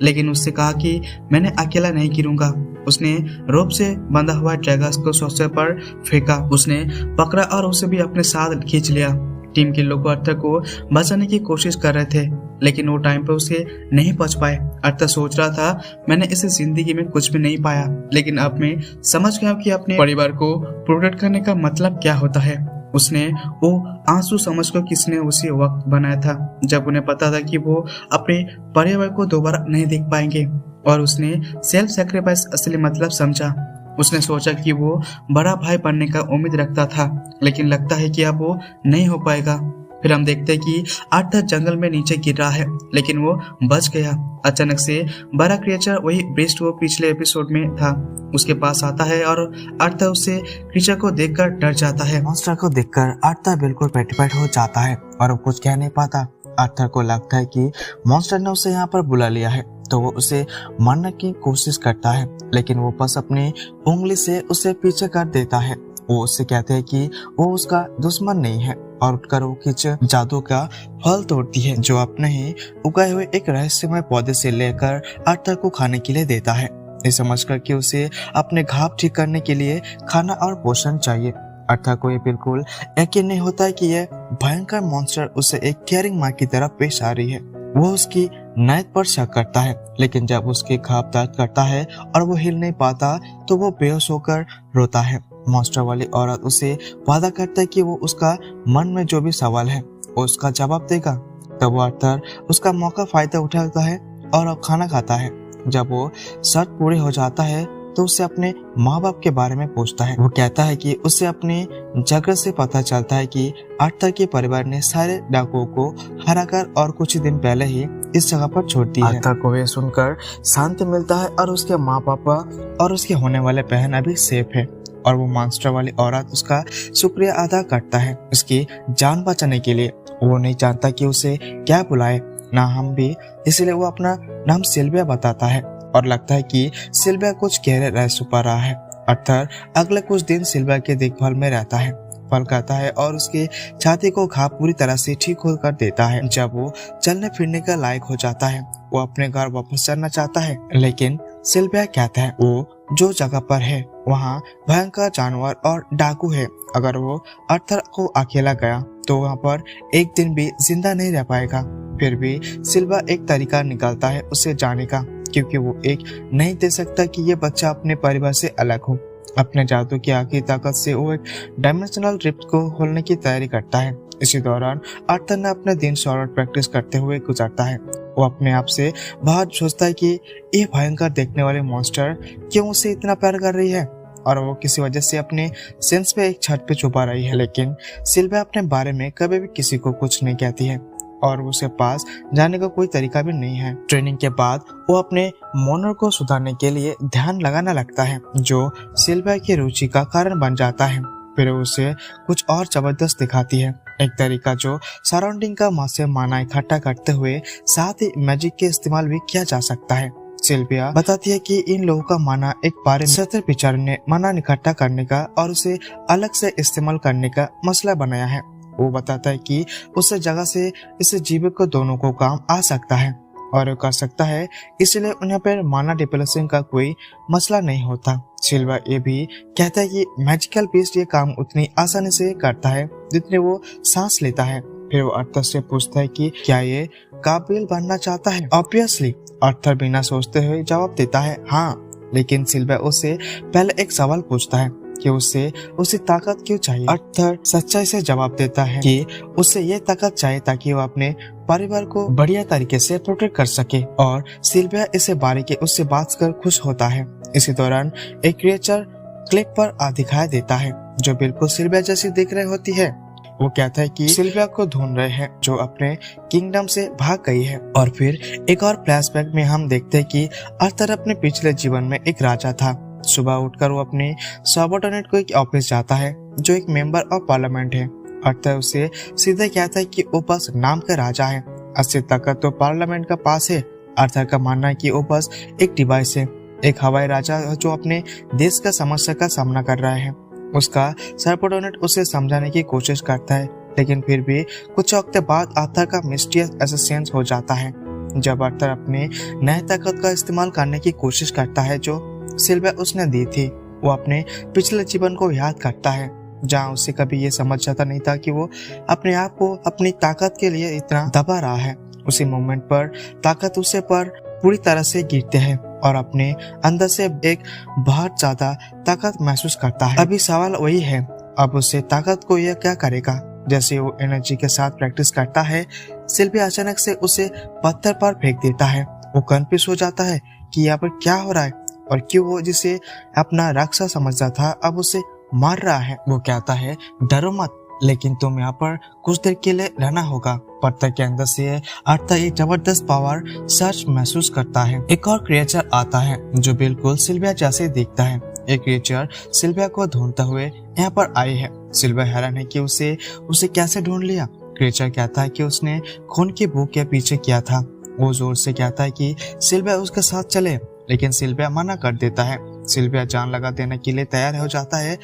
लेकिन उससे कहा कि मैंने अकेला नहीं गिरूंगा। उसने रोप से बंधा हुआ ड्रैगन को सोर्सर पर फेंका। उसने पकड़ा और उसे भी अपने साथ खींच लिया। टीम के लोग आर्थर को बचाने की कोशिश कर रहे थे, लेकिन वो टाइम पे उसे नहीं पहुंच पाए। आर्थर सोच रहा था मैंने इस जिंदगी में कुछ भी नहीं पाया, लेकिन अब मैं समझ गया कि अपने परिवार को प्रोटेक्ट करने का मतलब क्या होता है। उसने वो आंसू समझकर किसने उसी वक्त बनाया था जब उन्हें पता था कि वो अपने परिवार को दोबारा नहीं देख पाएंगे, और उसने सेल्फ सैक्रिफाइस असली मतलब समझा। उसने सोचा कि वो बड़ा भाई बनने का उम्मीद रखता था, लेकिन लगता है कि अब वो नहीं हो पाएगा। फिर हम देखते हैं कि आर्थर जंगल में नीचे गिर रहा है, लेकिन वो बच गया। अचानक से बड़ा क्रिएचर, वही बीस्ट वो पिछले एपिसोड में था, उसके पास आता है और आर्थर उससे क्रिएचर को देखकर डर जाता है। मॉन्स्टर को देखकर आर्थर बिल्कुल पेटिफाइड हो जाता है और वो कुछ कह नहीं पाता। आर्थर को लगता है कि मॉन्स्टर ने उसे यहाँ पर बुला लिया है, तो वो उसे मारने की कोशिश करता है, लेकिन वो बस अपनी उंगली से उसे पीछे कर देता है। वो उससे कहते हैं कि वो उसका दुश्मन नहीं है, और उठकर वो कुछ जादू का फल तोड़ती है जो अपने ही उगाए हुए एक रहस्यमय पौधे से लेकर आर्थर को खाने के लिए देता है, ये समझकर कि उसे अपने घाव ठीक करने के लिए खाना और पोषण चाहिए। आर्थर को ये बिल्कुल यकीन नहीं होता है कि यह भयंकर मॉन्स्टर उसे एक केयरिंग माँ की तरह पेश आ रही है। वो उसकी नायत पर शक करता है, लेकिन जब उसके घाव दर्द करता है और वो हिल नहीं पाता तो वो बेहोश होकर रोता है। मॉन्स्टर वाली औरत उसे वादा करता है कि वो उसका मन में जो भी सवाल है वो उसका जवाब देगा। तब वो आर्थर उसका मौका फायदा उठाता है और अब खाना खाता है। जब वो शर्त पूरी हो जाता है तो उससे अपने माँ बाप के बारे में पूछता है। वो कहता है कि उसे अपने जगह से पता चलता है कि आर्थर के परिवार ने सारे डाकुओं को हराकर और कुछ दिन पहले ही इस जगह पर छोड़ दी है। आर्थर को ये सुनकर शांति मिलता है और उसके माँ पापा और उसके होने वाले बहन अभी सेफ है, और वो मॉन्स्टर वाली औरत उसका शुक्रिया अदा करता है उसकी जान बचाने के लिए। वो नहीं जानता कि उसे क्या बुलाए, ना हम भी, इसलिए वो अपना नाम सिल्विया बताता है और लगता है कि सिल्विया कुछ गहरे रह छुपा रहा है। आर्थर अगले कुछ दिन सिल्विया के देखभाल में रहता है, फल खाता है और उसके छाती को घाव पूरी तरह से ठीक होकर देता है। जब वो चलने फिरने का लायक हो जाता है वो अपने घर वापस चलना चाहता है, लेकिन सिल्विया कहता है वो जो जगह पर है वहाँ भयंकर जानवर और डाकू है। अगर वो आर्थर को अकेला गया तो वहाँ पर एक दिन भी जिंदा नहीं रह पाएगा। फिर भी सिल्विया एक तरीका निकालता है उसे जाने का, क्योंकि वो एक नहीं दे सकता कि ये बच्चा अपने परिवार से अलग हो। अपने जादू की आखिरी ताकत से वो एक डायमेंशनल रिफ्ट को खोलने की तैयारी करता है। इसी दौरान आर्थर ने अपने दिन शॉर्ट प्रैक्टिस करते हुए गुजारता है। वो अपने आप से बहुत सोचता है कि ये भयंकर देखने वाले मॉन्स्टर क्यों उसे इतना प्यार कर रही है, और वो किसी वजह से अपने सेंस पे एक छत पे छुपा रही है। लेकिन सिल्विया अपने बारे में कभी भी किसी को कुछ नहीं कहती है और उसके पास जाने का कोई तरीका भी नहीं है। ट्रेनिंग के बाद वो अपने मोनर को सुधारने के लिए ध्यान लगाना लगता है, जो सिल्विया की रुचि का कारण बन जाता है। फिर उसे कुछ और जबरदस्त दिखाती है, एक तरीका जो सराउंडिंग का मासे माना इकट्ठा करते हुए साथ ही मैजिक के इस्तेमाल भी किया जा सकता है। सिल्विया बताती है कि इन लोगों का माना एक बारे में पिक्चर ने माना इकट्ठा करने का और उसे अलग से इस्तेमाल करने का मसला बनाया है। वो बताता है कि उस जगह से इस जीव को दोनों को काम आ सकता है और कर सकता है, इसलिए उन्हें पर माना डिप्लेसिंग का कोई मसला नहीं होता। सिल्विया ये भी कहता है कि मैजिकल बीस्ट ये काम उतनी आसानी से करता है जितने वो सांस लेता है। फिर वो आर्थर से पूछता है कि क्या ये काबिल बनना चाहता है। ऑब्वियसली आर्थर बिना सोचते हुए जवाब देता है हाँ, लेकिन सिल्विया उससे पहले एक सवाल पूछता है कि उसे ताकत क्यों चाहिए। आर्थर सच्चाई से जवाब देता है कि उसे ये ताकत चाहिए ताकि वो अपने परिवार को बढ़िया तरीके से प्रोटेक्ट कर सके, और सिल्विया इसे बारीकी उससे बात कर खुश होता है। इसी दौरान एक क्रिएचर क्लिप पर दिखाई देता है जो बिल्कुल सिल्विया जैसी दिख रही होती है। वो कहता है कि सिल्विया को ढूंढ रहे हैं जो अपने किंगडम से भाग गई है। और फिर एक और फ्लैशबैक में हम देखते हैं कि आर्थर अपने पिछले जीवन में एक राजा था। सुबह उठकर वो अपने सबऑर्डिनेट को एक ऑफिस जाता है जो एक मेंबर ऑफ पार्लियामेंट है। आर्थर उसे सीधे कहता है कि वो बस नाम का राजा है, असली ताकत तो पार्लियामेंट का पास है। आर्थर का मानना है कि वो बस एक डिवाइस है, एक हवाई राजा जो अपने देश का समस्या का सामना कर रहा है। उसका सबऑर्डिनेट उसे समझाने की कोशिश करता है, लेकिन फिर भी कुछ वक्त बाद आर्थर का मिस्टीरियस असिस्टेंस हो जाता है। जब आर्थर अपने नए ताकत का इस्तेमाल करने की कोशिश करता है जो सिल्विया उसने दी थी, वो अपने पिछले जीवन को याद करता है जहाँ उसे कभी ये समझ जाता नहीं था कि वो अपने आप को अपनी ताकत के लिए इतना दबा रहा है। उसी मोमेंट पर ताकत उसे पर पूरी तरह से गिरते हैं और अपने अंदर से एक बहुत ज्यादा ताकत महसूस करता है। अभी सवाल वही है, अब उसे ताकत को यह क्या करेगा। जैसे वो एनर्जी के साथ प्रैक्टिस करता है, सिल्विया अचानक से उसे पत्थर पर फेंक देता है। वो कंफ्यूज हो जाता है कि यहाँ पर क्या हो रहा है और क्यों वो जिसे अपना राक्षस समझता था अब उसे मार रहा है। वो कहता है डरो मत, लेकिन तुम यहाँ पर कुछ देर के लिए रहना होगा। पत्थर के अंदर से आर्थर एक जबरदस्त पावर सर्च महसूस करता है। एक और क्रिएचर आता है जो बिल्कुल सिल्विया जैसे दिखता है। एक क्रिएचर सिल्विया को ढूंढते हुए यहाँ पर आई है। सिल्विया हैरान है कि उसे कैसे ढूंढ लिया। क्रिएचर कहता है कि उसने खून की भूख के पीछे किया था। वो जोर से कहता है कि सिल्विया उसके साथ चले, लेकिन सिल्विया मना कर देता है। सिल्विया जान लगा देने के लिए तैयार हो जाता है।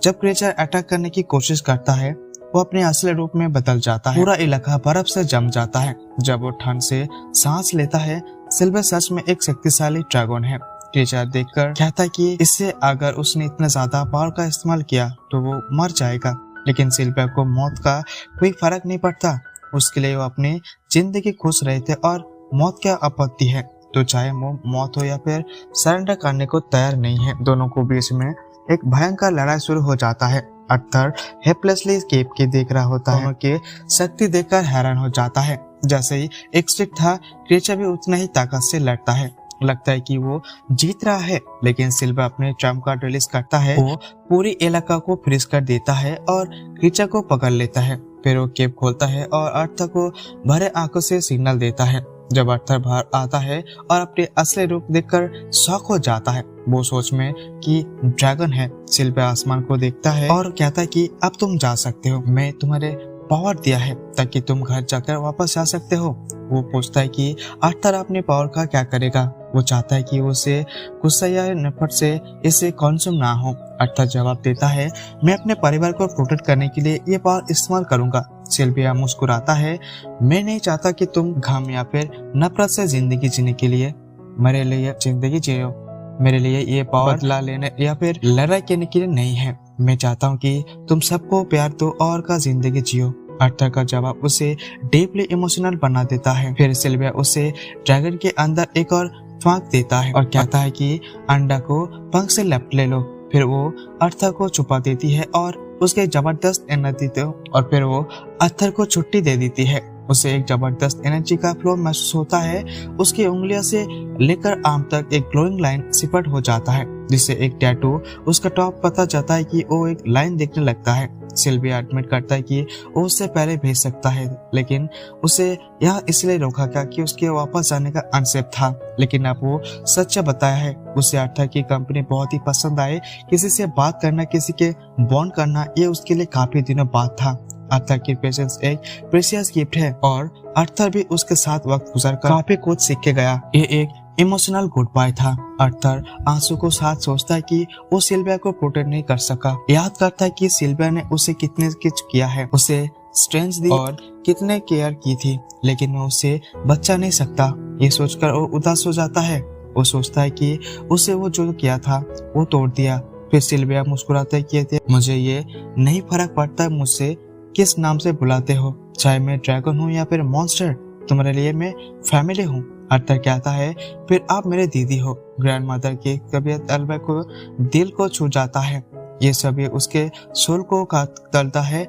जब क्रिएचर अटैक करने की कोशिश करता है, वो अपने असली रूप में बदल जाता है। पूरा इलाका बर्फ से जम जाता है। जब वो ठंड से सांस लेता है, सिल्विया सच में एक शक्तिशाली ड्रैगन है। क्रिएचर देखकर कहता है कि इससे अगर उसने इतना ज्यादा पावर का इस्तेमाल किया तो वो मर जाएगा, लेकिन सिल्विया को मौत का कोई फर्क नहीं पड़ता। उसके लिए वो अपनी जिंदगी खुश रहे थे और मौत क्या आपत्ति है, तो चाहे वो मौत हो या फिर सरेंडर करने को तैयार नहीं है। दोनों को बीच में एक भयंकर लड़ाई शुरू हो जाता है। आर्थर हेल्पलेसली केप के देख रहा होता है। के शक्ति देखकर हैरान हो जाता है। जैसे ही एक स्टिक था, क्रिएचर भी उतना ही ताकत से लड़ता है। लगता है कि वो जीत रहा है, लेकिन सिल्विया अपने ट्रम्प कार्ड रिलीज करता है। वो पूरी इलाका को फ्रीज कर देता है और क्रिएचर को पकड़ लेता है। फिर वो केप खोलता है और आर्थर को भरे आंखों से सिग्नल देता है। जब आर्थर बाहर आता है और अपने असली रूप देखकर शॉक हो जाता है। वो सोच में कि ड्रैगन है। सिल्विया आसमान को देखता है और कहता है कि अब तुम जा सकते हो, मैं तुम्हारे पावर दिया है ताकि तुम घर जाकर वापस जा सकते हो। वो पूछता है कि आर्थर अपने पावर का क्या करेगा। वो चाहता है कि उसे गुस्सा या नफरत से इसे कंज्यूम ना हो। आर्थर जवाब देता है, मैं अपने परिवार को प्रोटेक्ट करने के लिए ये पावर इस्तेमाल करूंगा। सिल्विया मुस्कुराता है, मैं नहीं चाहता कि तुम घम या फिर नफरत से जिंदगी जीने के लिए मेरे लिए जिंदगी जियो। मेरे लिए ये पावर बदला लेने या फिर लड़ाई करने के लिए नहीं है। मैं चाहता हूँ कि तुम सबको प्यार दो और का जिंदगी जियो। आर्थर का जवाब उसे डीपली इमोशनल बना देता है। फिर सिल्विया उसे ड्रैगन के अंदर एक और फांक देता है और कहता है कि अंडा को पंख से लपेट ले लो। फिर वो आर्थर को छुपा देती है और उसके जबरदस्त एनर्जी दे और फिर वो आर्थर को छुट्टी दे देती है। उसे एक जबरदस्त एनर्जी का फ्लो महसूस होता है। उसकी उंगलियों से लेकर आर्म तक एक ग्लोइंग लाइन सिपट हो जाता है, जिससे एक टैटू उसका टॉप पता चलता है कि वो एक लाइन देखने लगता है। सिल्विया एडमिट करता है कि वो उससे पहले भेज सकता है, लेकिन उसे यह इसलिए रोका गया कि उसके वापस जाने का अनसेफ था। लेकिन अब वो सच्चा बताया है। उसे आर्थर की कंपनी बहुत ही पसंद आए। किसी से बात करना, किसी के बॉन्ड करना, ये उसके लिए काफी दिनों बाद था। आर्थर की पेशेंस एक प्रेशियस गिफ्ट है और आर्थर भी उसके साथ वक्त गुजरकर काफी कुछ सीख के गया। ये एक इमोशनल गुड बाय था। आर्थर आंसू को साथ सोचता है कि वो सिल्विया को प्रोटेक्ट नहीं कर सका। याद करता है कि सिल्विया ने उसे कितने कुछ किया है, उसे स्ट्रेंथ दी और कितने केयर की थी, लेकिन वो उसे बचा नहीं सकता। ये सोचकर वो उदास हो जाता है। वो सोचता है कि उसे वो जो किया था वो तोड़ दिया। फिर सिल्विया मुस्कुराते कहते, मुझे ये नहीं फर्क पड़ता मुझसे किस नाम से बुलाते हो, चाहे मैं ड्रैगन हूँ या फिर मॉन्स्टर, तुम्हारे लिए मैं फैमिली हूँ। आर्थर कहता है, फिर आप मेरे दीदी हो। ग्रैंडमदर की तबीयत अल्बा को दिल को छू जाता है। ये सभी उसके सोल को तलता है।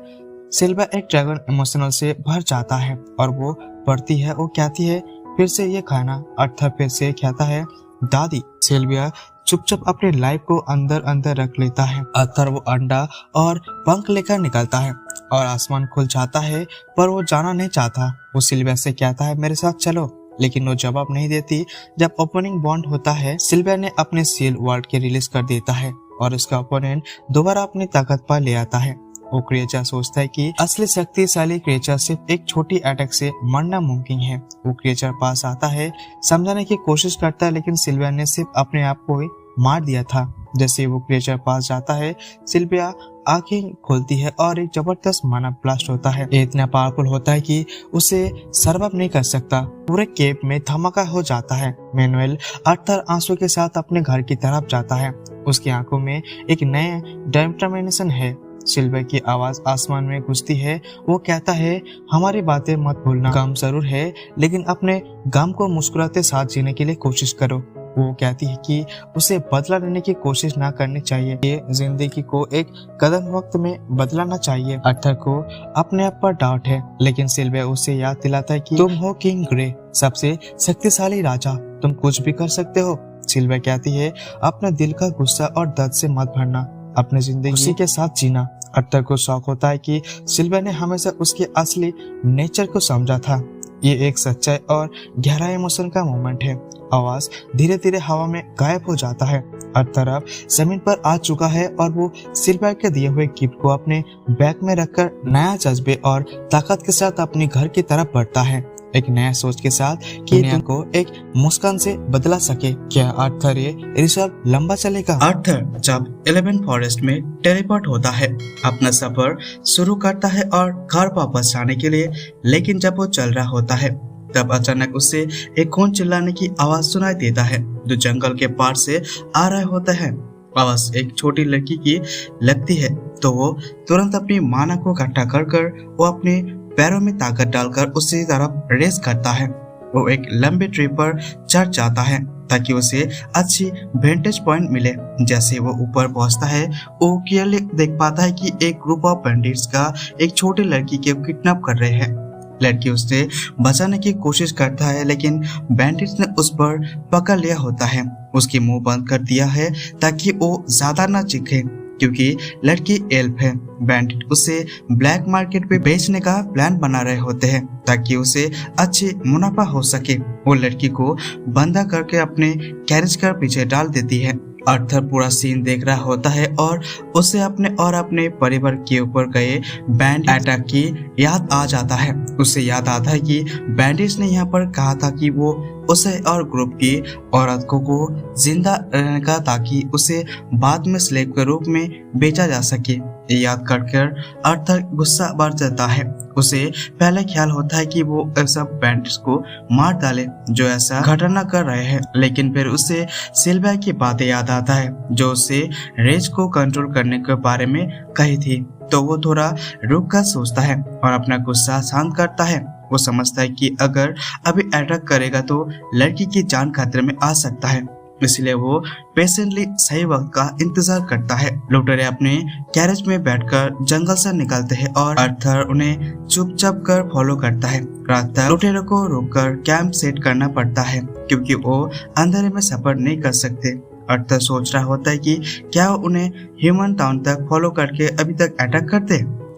सिल्विया एक ड्रैगन इमोशनल से भर जाता है और वो पढ़ती है। वो कहती है, फिर से ये खाना। आर्थर फिर से कहता है, दादी। सिल्विया चुपचाप अपने लाइफ को अंदर अंदर रख लेता है। आर्थर वो अंडा और पंख लेकर निकलता है और आसमान खुल जाता है, पर वो जाना नहीं चाहता। वो सिल्विया से कहता है मेरे साथ चलो, लेकिन वो जवाब नहीं देती। जब ओपनिंग बॉन्ड होता है, सिल्विया ने अपने सील वर्ड के रिलीज कर देता है और उसका ओपोनेंट दोबारा अपनी ताकत पर ले आता है। वो क्रिएचर सोचता है कि असली शक्तिशाली क्रिएचर सिर्फ एक छोटी अटैक से मरना मुमकिन है। वो क्रिएचर पास आता है, समझाने की कोशिश करता है, लेकिन सिल्विया ने सिर्फ अपने आप को ही मार दिया था। जैसे वो क्रिएचर पास जाता है, सिल्विया आंखें खोलती है और एक जबरदस्त मानव ब्लास्ट होता है। ये इतना पावरफुल होता है कि उसे सर्वाइव नहीं कर सकता। पूरे केप में धमाका हो जाता है। मैनुअल आर्थर आंसू के साथ अपने घर की तरफ जाता है। उसकी आंखों में एक नया डिटरमिनेशन है। सिल्विया की आवाज आसमान में गूंजती है। वो कहता है हमारी बातें मत भूलना। गम जरूर है, लेकिन अपने गम को मुस्कुराते साथ जीने के लिए कोशिश करो। वो कहती है कि उसे बदला लेने की कोशिश ना करनी चाहिए। ये जिंदगी को एक कदम वक्त में बदलाना चाहिए। आर्थर को अपने आप पर डाउट है, लेकिन सिल्विया उसे याद दिलाता है कि तुम हो किंग ग्रे, सबसे शक्तिशाली राजा, तुम कुछ भी कर सकते हो। सिल्विया कहती है अपने दिल का गुस्सा और दर्द से मत भरना, अपनी जिंदगी उसी के साथ जीना। आर्थर को शौक होता है कि सिल्विया ने हमेशा उसके असली नेचर को समझा था। ये एक सच्चाई और गहरा इमोशन का मोमेंट है। आवाज धीरे धीरे हवा में गायब हो जाता है। आर्थर अब जमीन पर आ चुका है और वो सिल्विया के दिए हुए गिफ्ट को अपने बैग में रखकर नया जज्बे और ताकत के साथ अपने घर की तरफ बढ़ता है, एक नया सोच के साथ कि दुनिया को एक मुस्कान से बदला सके। क्या आर्थर ये रिसर्व लंबा चलेगा? आर्थर जब 11 फॉरेस्ट में टेलीपोर्ट होता है, अपना सफर शुरू करता है और घर वापस जाने के लिए, लेकिन जब वो चल रहा होता है तब अचानक उससे एक खून चिल्लाने की आवाज सुनाई देता है जो जंगल के पार से आ रहा होता है। आवाज एक छोटी लड़की की लगती है, तो वो तुरंत अपनी माना को इकट्ठा कर वो अपने पैरों में ताकत डालकर उसकी तरफ रेस करता है। वो एक लंबे ट्री पर चढ़ जाता है ताकि उसे अच्छी वेंटेज पॉइंट मिले। जैसे वो ऊपर पहुंचता है, वो क्लियरली देख पाता है कि एक ग्रुप ऑफ बैंडिट्स का एक छोटी लड़की को किडनैप कर रहे हैं। लड़की उससे बचाने की कोशिश करता है, लेकिन बैंडिट्स ने उस पर पकड़ लिया होता है। उसकी मुंह बंद कर दिया है ताकि वो ज्यादा ना चीखे, क्योंकि लड़की एल्फ है। बैंडिट उसे ब्लैक मार्केट पे बेचने का प्लान बना रहे होते हैं ताकि उसे अच्छी मुनाफा हो सके। वो लड़की को बंधा करके अपने कैरेज कर पीछे डाल देती है। आर्थर पूरा सीन देख रहा होता है और उसे अपने परिवार के ऊपर गए बैंड अटैक की याद आ जाता है। उसे याद आता है कि बैंडिट्स ने यहाँ पर कहा था कि वो उसे और ग्रुप की औरत को जिंदा रहने का, ताकि उसे बाद में स्लेव के रूप में बेचा जा सके। ये याद कर आर्थर गुस्सा बढ़ जाता है। उसे पहले ख्याल होता है कि वो ऐसा बैंडिट्स को मार डाले जो ऐसा घटना कर रहे हैं, लेकिन फिर उसे सिल्विया की बातें याद आता है जो उसे रेज को कंट्रोल करने के बारे में कही थी। तो वो थोड़ा रुक कर सोचता है और अपना गुस्सा शांत करता है। वो समझता है कि अगर अभी अटैक करेगा तो लड़की की जान खतरे में आ सकता है, इसलिए वो पेशेंटली सही वक्त का इंतजार करता है। लुटेरे अपने कैरेज में बैठकर जंगल से निकलते हैं और आर्थर उन्हें चुपचाप कर फॉलो करता है। रात तक लुटेरों को रोककर कैंप सेट करना पड़ता है क्योंकि वो अंधेरे में सफर नहीं कर सकते। आर्थर सोच रहा होता है कि क्या वो उन्हें ह्यूमन टाउन तक फॉलो करके अभी तक अटैक करते,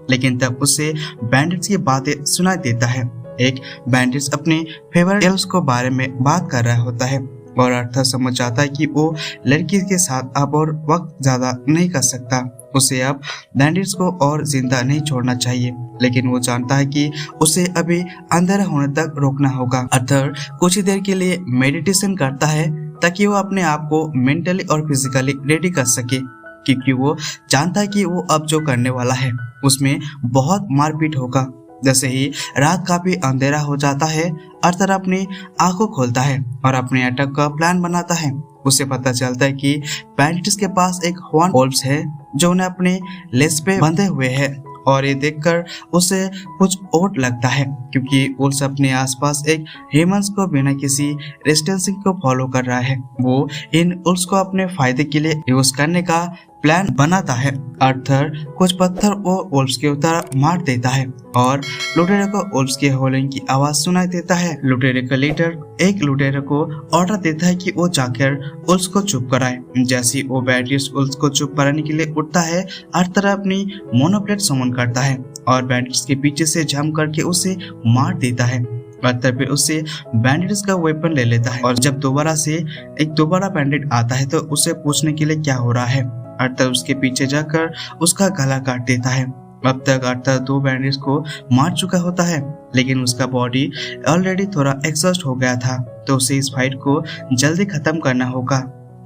लेकिन तब उसे बैंडिट्स की बातें सुनाई देता है। एक बैंडिट्स अपने फेवरेट एल्व्स को बारे में बात कर रहा होता है और आर्थर समझ जाता है कि वो लड़की के साथ अब और वक्त ज्यादा नहीं कर सकता। उसे अब बैंडिट्स को और जिंदा नहीं छोड़ना चाहिए, लेकिन वो जानता है कि उसे अभी अंधेरा होने तक रोकना होगा। आर्थर कुछ ही देर के लिए मेडिटेशन करता है ताकि वो अपने आप को मेंटली और फिजिकली रेडी कर सके, क्योंकि वो जानता है कि वो अब जो करने वाला है उसमें बहुत मारपीट होगा। जैसे ही रात काफी अंधेरा हो जाता है, आर्थर अपनी आंखों खोलता है और अपने अटैक का प्लान बनाता है। उसे पता चलता है कि बैंडिट्स के पास एक हॉर्न वोल्व्स है जो उन्हें अपने लेस पे बंधे हुए है, और ये देखकर उसे कुछ ओट लगता है क्योंकि वोल्व्स अपने आसपास एक ह्यूमंस को बिना किसी रेजिस्टेंस को फॉलो कर रहा है। वो इन वोल्व्स को अपने फायदे के लिए यूज करने का प्लान बनाता है। आर्थर कुछ पत्थर वो वुल्फ्स के तरफ मार देता है और लुटेरे को वुल्फ्स के होलिंग की आवाज सुनाई देता है। लुटेरे का लीडर एक लुटेरे को ऑर्डर देता है कि वो जाकर वुल्फ्स को चुप कराए। जैसे ही वो बैंडिट्स वुल्फ्स को चुप कराने के लिए उठता है, आर्थर अपनी मोनोब्लेड समन करता है और बैंडिट्स के पीछे से जंप करके उसे मार देता है। आर्थर फिर उससे बैंडिट्स का वेपन ले लेता है और जब दोबारा बैंडिट आता है तो उसे पूछने के लिए क्या हो रहा है। आर्थर उसके पीछे जाकर उसका गला काट देता है। अब तक आर्थर 2 बैंडिट्स को मार चुका होता है, लेकिन उसका बॉडी ऑलरेडी थोड़ा एग्जॉस्ट हो गया था, तो उसे इस फाइट को जल्दी खत्म करना होगा।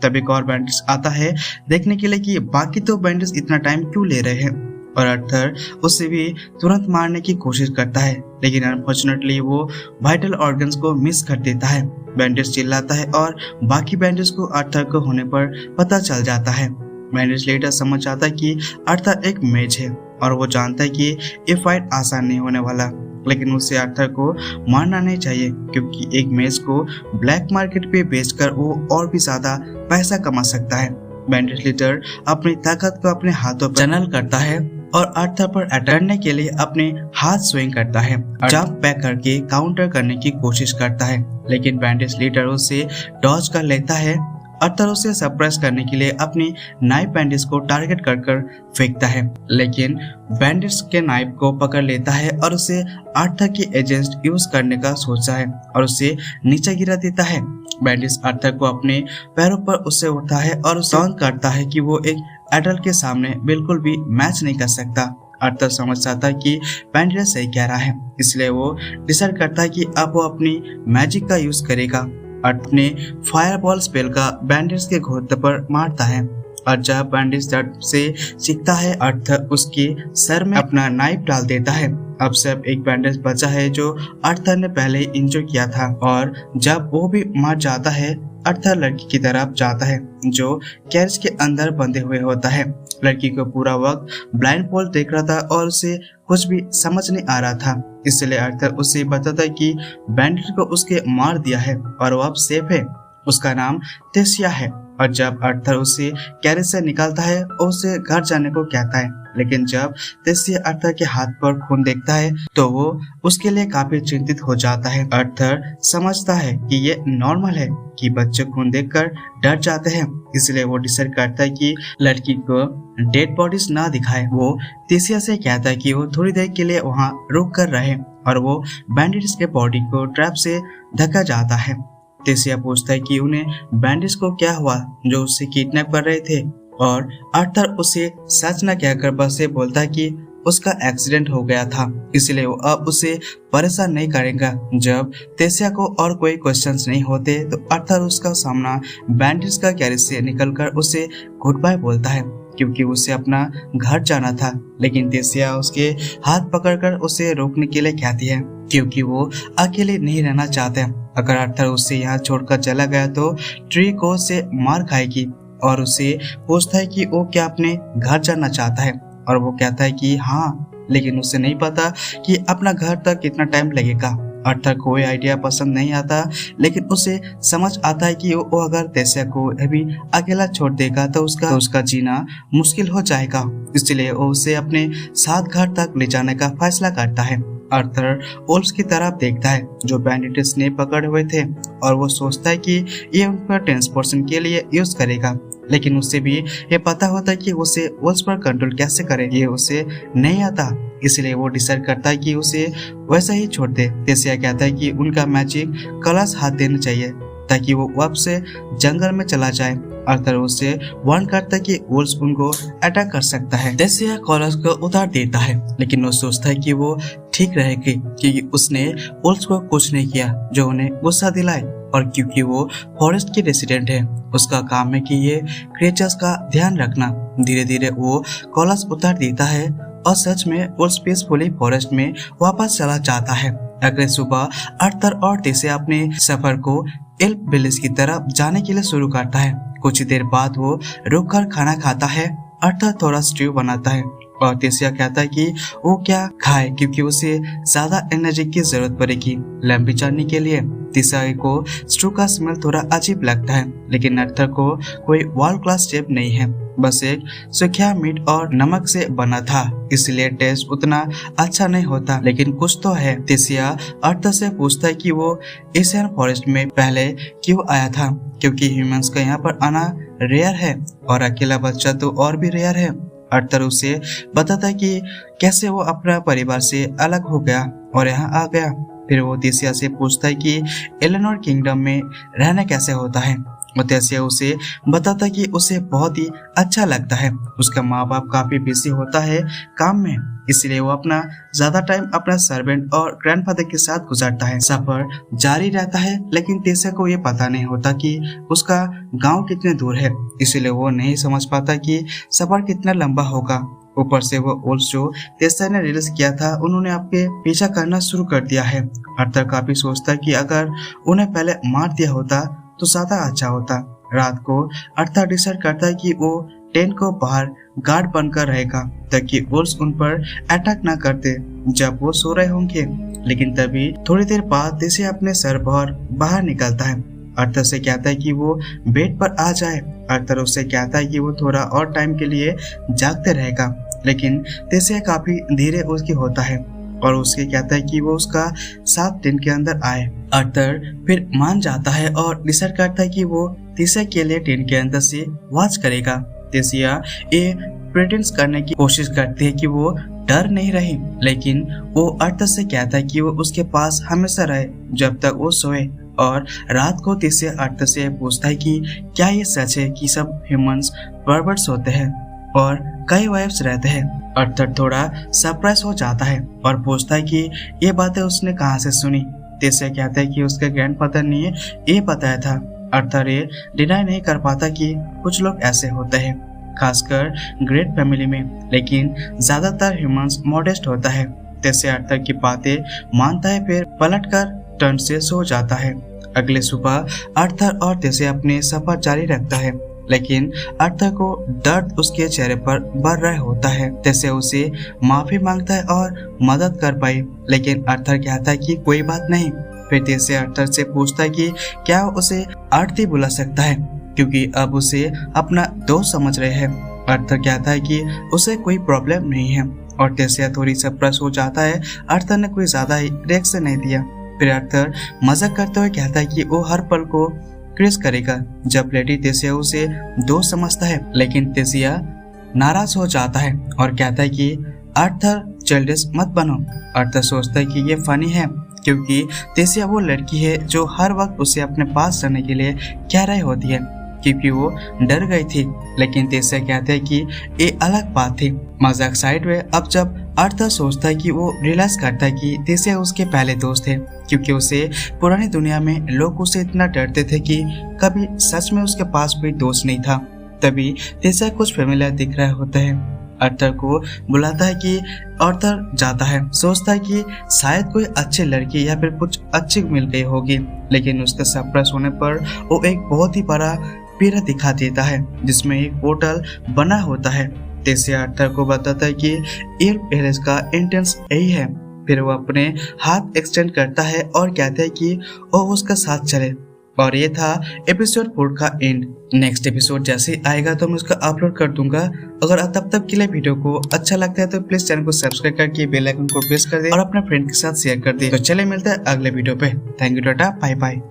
तब एक और बैंडिट्स आता है देखने के लिए कि बाकी 2 बैंडिट्स इतना टाइम क्यों ले रहे हैं और आर्थर उसे भी तुरंत मारने की कोशिश करता है, लेकिन अनफॉर्चुनेटली वो वाइटल ऑर्गन्स को मिस कर देता है। बैंडिट्स चिल्लाता है और बाकी बैंडिट्स को आर्थर को होने पर पता चल जाता है। बैंडिट्स लेटर समझ जाता है कि आर्थर एक मेज है और वो जानता है कि ये फाइट आसान नहीं होने वाला, लेकिन उसे आर्थर को मारना नहीं चाहिए क्योंकि एक मेज को ब्लैक मार्केट पे बेचकर वो और भी ज्यादा पैसा कमा सकता है। बैंडिट्स लीडर अपनी ताकत को अपने हाथों पर चैनल करता है और आर्थर पर अटैक करने के लिए अपने हाथ स्विंग करता है, जंप बैक करके काउंटर करने की कोशिश करता है, लेकिन बैंडिट्स लीडर उसे डॉज कर लेता है। आर्थर उसे सरप्राइज करने के लिए अपनी नाइफ बैंडिट्स को टारगेट कर फेंकता है, लेकिन बैंडिट्स के नाइफ को पकड़ लेता है और उसे आर्थर की एजेंट यूज करने का सोचता है और उसे नीचे गिरा देता है। बैंडिट्स आर्थर को अपने पैरों पर उससे उठता है और उसे टॉन्ट करता है कि वो एक एडल्ट के सामने बिल्कुल भी मैच नहीं कर सकता। आर्थर समझ जाता है कि बैंडिट्स सही कह रहा है, इसलिए वो डिसाइड करता है कि अब वो अपनी मैजिक का यूज करेगा। अपने फायरबॉल स्पेल का बैंडिट्स के घोड़े पर मारता है और जब बैंडिट्स दर्द से सीखता है, आर्थर उसके सर में अपना नाइफ डाल देता है। अब सिर्फ एक बैंडेज बचा है जो आर्थर ने पहले इंजर किया था और जब वो भी मर जाता है, आर्थर लड़की की तरफ जाता है जो कैरेज के अंदर बंधे हुए होता है। लड़की को पूरा वक्त ब्लाइंड पोल देख रहा था और उसे कुछ भी समझ नहीं आ रहा था, इसलिए आर्थर उसे बताता है कि बैंडिट को उसके मार दिया है और वो अब सेफ है। उसका नाम तेसिया है और जब आर्थर उसे कैरेज से निकालता है और उसे घर जाने को कहता है, लेकिन जब तेसिया आर्थर के हाथ पर खून देखता है तो वो उसके लिए काफी चिंतित हो जाता है। आर्थर समझता है कि ये नॉर्मल है कि बच्चे खून देखकर डर जाते हैं, इसलिए वो डिसाइड करता है कि लड़की को डेड बॉडीज ना दिखाए। वो तेसिया से कहता है कि वो थोड़ी देर के लिए वहाँ रुक कर रहे और वो बैंडिट्स के बॉडी को ट्रैप से ढका जाता है। तेसिया पूछता है कि उन्हें बैंडिट्स को क्या हुआ जो उससे किडनैप कर रहे थे और आर्थर उसे सच न कहकर बस से बोलता है कि उसका एक्सीडेंट हो गया था, इसलिए वो अब उसे परेशान नहीं करेगा। जब तेसिया को और कोई क्वेश्चंस नहीं होते तो आर्थर उसका सामना बैंडिट्स का कैरेज से निकलकर उसे गुड बाय बोलता है क्योंकि उसे अपना घर जाना था, लेकिन तेसिया उसके हाथ पकड़कर उसे रोकने के लिए कहती है क्योंकि वो अकेले नहीं रहना चाहते। अगर आर्थर उसे यहाँ छोड़कर चला गया तो ट्री को से मार खाएगी और उसे पूछता है कि वो क्या अपने घर जाना चाहता है और वो कहता है कि हाँ, लेकिन उसे नहीं पता कि अपना घर तक कितना टाइम लगेगा। आर्थर को कोई आइडिया पसंद नहीं आता, लेकिन उसे समझ आता है कि वो अगर तेसिया को अभी अकेला छोड़ देगा तो उसका जीना मुश्किल हो जाएगा, इसलिए वो उसे अपने साथ घर तक ले जाने का फैसला करता है। आर्थर वुल्फ्स की तरफ देखता है जो बैंडिट्स ने पकड़े हुए थे और वो सोचता है कि ये उन पर ट्रांसपोर्टेशन के लिए यूज करेगा, लेकिन उसे भी ये पता होता है कि उसे वुल्फ्स पर कंट्रोल कैसे करे, ये उसे नहीं आता, इसलिए वो डिसाइड करता है कि उसे वैसा ही छोड़ दे। तेसिया कहता है कि उनका मैजिक कलश हाथ देना चाहिए ताकि वो वापस से जंगल में चला जाए। आर्थर उससे वार्न करता है कि वुल्फ्स उनको अटैक कर सकता है। तेसिया कलश को उतार देता है, लेकिन वो सोचता है कि वो ठीक रहेगी क्योंकि उसने वुल्फ्स को कुछ नहीं किया जो उन्हें गुस्सा दिलाए और क्योंकि वो फॉरेस्ट की रेसिडेंट है, उसका काम है कि ये क्रिएचर्स का ध्यान रखना। धीरे धीरे वो कलश उतार देता है और सच में वुल्फ्स पीसफुली फॉरेस्ट में वापस चला जाता है। अगले सुबह आर्थर और तेसिया अपने सफर को एल्फ विलेज की तरफ जाने के लिए शुरू करता है। कुछ देर बाद वो रुककर खाना खाता है। आर्थर थोड़ा स्ट्यू बनाता है और तेसिया कहता है कि वो क्या खाए क्योंकि उसे ज्यादा एनर्जी की जरूरत पड़ेगी लंबी जर्नी के लिए। तेसिया को स्टू का स्मेल थोड़ा अजीब लगता है, लेकिन अर्थर को कोई वर्ल्ड क्लास शेफ नहीं है, बस एक सूखा मीट और नमक से बना था, इसलिए टेस्ट उतना अच्छा नहीं होता, लेकिन कुछ तो है। तेसिया अर्थर से पूछता है कि वो एशियन फॉरेस्ट में पहले क्यों आया था, क्योंकि ह्यूमंस का यहाँ पर आना रेयर है और अकेला बच्चा तो और भी रेयर है। अर्थर उसे बताता है कि कैसे वो अपना परिवार से अलग हो गया और यहाँ आ गया। फिर वो तेसिया से पूछता है कि एलेनोर किंगडम में रहना कैसे होता है। और तेसिया उसे बताता है कि उसे बहुत ही अच्छा लगता है। उसका माँ बाप काफी बिजी होता है काम में, इसलिए वो अपना ज्यादा टाइम अपना सर्वेंट और ग्रैंडफादर के साथ गुजारता है। सफर जारी रहता है, लेकिन तेसिया को ये पता नहीं होता कि उसका गांव कितने दूर है, इसलिए वो नहीं समझ पाता कि सफर कितना लंबा होगा। ऊपर से वो वुल्फ जो तेसिया ने रिलीज किया था, उन्होंने आपके पीछा करना शुरू कर दिया है। अर्थर काफी सोचता है कि अगर उन्हें पहले मार दिया होता तो ज्यादा अच्छा होता। रात को अर्थर डिसाइड करता है कि वो टेंट को बाहर गार्ड बनकर रहेगा ताकि वुल्फ उन पर अटैक न करते जब वो सो रहे होंगे। लेकिन तभी थोड़ी देर बाद तेसिया अपने सर बाहर निकलता है। अर्थर से कहता है कि वो बेड पर आ जाए। अर्थर उससे कहता है कि वो थोड़ा और टाइम के लिए जागते रहेगा, लेकिन तेसिया काफी धीरे उसकी होता है और उसके कहता है कि वो उसका साथ दिन के अंदर आए। अर्थर फिर मान जाता है और डिसाइड करता है कि वो तेसिया के लिए टेंट के अंदर से वॉच करेगा। तेसिया ये प्रिटेंस करने की कोशिश करती है कि वो डर नहीं रही, लेकिन वो अर्थर से कहता है कि वो उसके पास हमेशा रहे जब तक वो सोए। और रात को तेसिया अर्थर से पूछता है कि क्या ये सच है कि सब ह्यूमंस परवर्ट्स होते हैं और कई वाइफ्स रहते हैं। अर्थर थोड़ा सरप्राइज हो जाता है और पूछता है कि ये बातें उसने कहाँ से सुनी। तेसिया कहता है कि उसके ग्रैंडफादर ने ये बताया था। अर्थर ये डिनाई नहीं कर पाता कि कुछ लोग ऐसे होते हैं, खासकर ग्रेट फैमिली में, लेकिन ज्यादातर ह्यूमंस मॉडेस्ट होता है। तेसिया अर्थर की बातें मानता है, फिर पलटकर टर्न से सो जाता है। अगले सुबह अर्थर और तेसिया अपने सफर जारी रखता है, लेकिन अर्थर को दर्द उसके चेहरे पर बढ़ रहा होता है। तेसिया उसे माफी मांगता है और मदद कर पाए, लेकिन अर्थर कहता है कि कोई बात नहीं। फिर तेसिया अर्थर से पूछता है कि क्या वो उसे आरती बुला सकता है, क्योंकि अब उसे अपना दोस्त समझ रहे हैं। अर्थर कहता है कि उसे कोई प्रॉब्लम नहीं है और तेसिया थोड़ी सरप्राइज हो जाता है। अर्थर ने कोई ज्यादा रिएक्शन नहीं दिया। फिर अर्थर मजाक करते हुए कहता है कि वो हर पल को क्रिस करेगा जब लेडी तेसिया उसे दोस्त समझता है, लेकिन तेसिया नाराज हो जाता है और कहता है कि अर्थर चाइल्डिश मत बनो। अर्थर सोचता है कि ये फनी है क्योंकि तेसिया वो लड़की है जो हर वक्त उसे अपने पास रहने के लिए कह रही होती है क्योंकि वो डर गई थी, लेकिन तेसिया कहते हैं कि ये अलग बात थी। मजाक साइड में अब जब अर्थर सोचता है कि वो रियलाइज करता है कि तेसिया उसके पहले दोस्त थे, क्योंकि उसे पुरानी दुनिया में लोग उसे इतना डरते थे कि कभी सच में उसके पास कोई दोस्त नहीं था। तभी तेसिया कुछ फेमिलियर दिख रहे होते हैं। अर्थर को बुलाता है कि अर्थर जाता है, सोचता है कि शायद कोई अच्छी लड़की या फिर कुछ अच्छी मिल गई होगी, लेकिन उसके सरप्राइज होने पर वो एक बहुत ही बड़ा पीरा दिखा देता है जिसमें एक पोर्टल बना होता है। तेसिया अर्थर को बताता है कि एयर पैलेस का एंट्रेंस यही है। फिर वो अपने हाथ एक्सटेंड करता है और कहता है कि वो उसका साथ चले। और ये था एपिसोड 4 का एंड। नेक्स्ट एपिसोड जैसे आएगा तो मैं उसका अपलोड कर दूंगा। अगर तब तक के लिए वीडियो को अच्छा लगता है तो प्लीज चैनल को सब्सक्राइब करके बेल आइकन को प्रेस कर दे और अपने फ्रेंड के साथ शेयर कर दे। तो चले मिलते हैं अगले वीडियो पे। Thank you, tata, bye bye.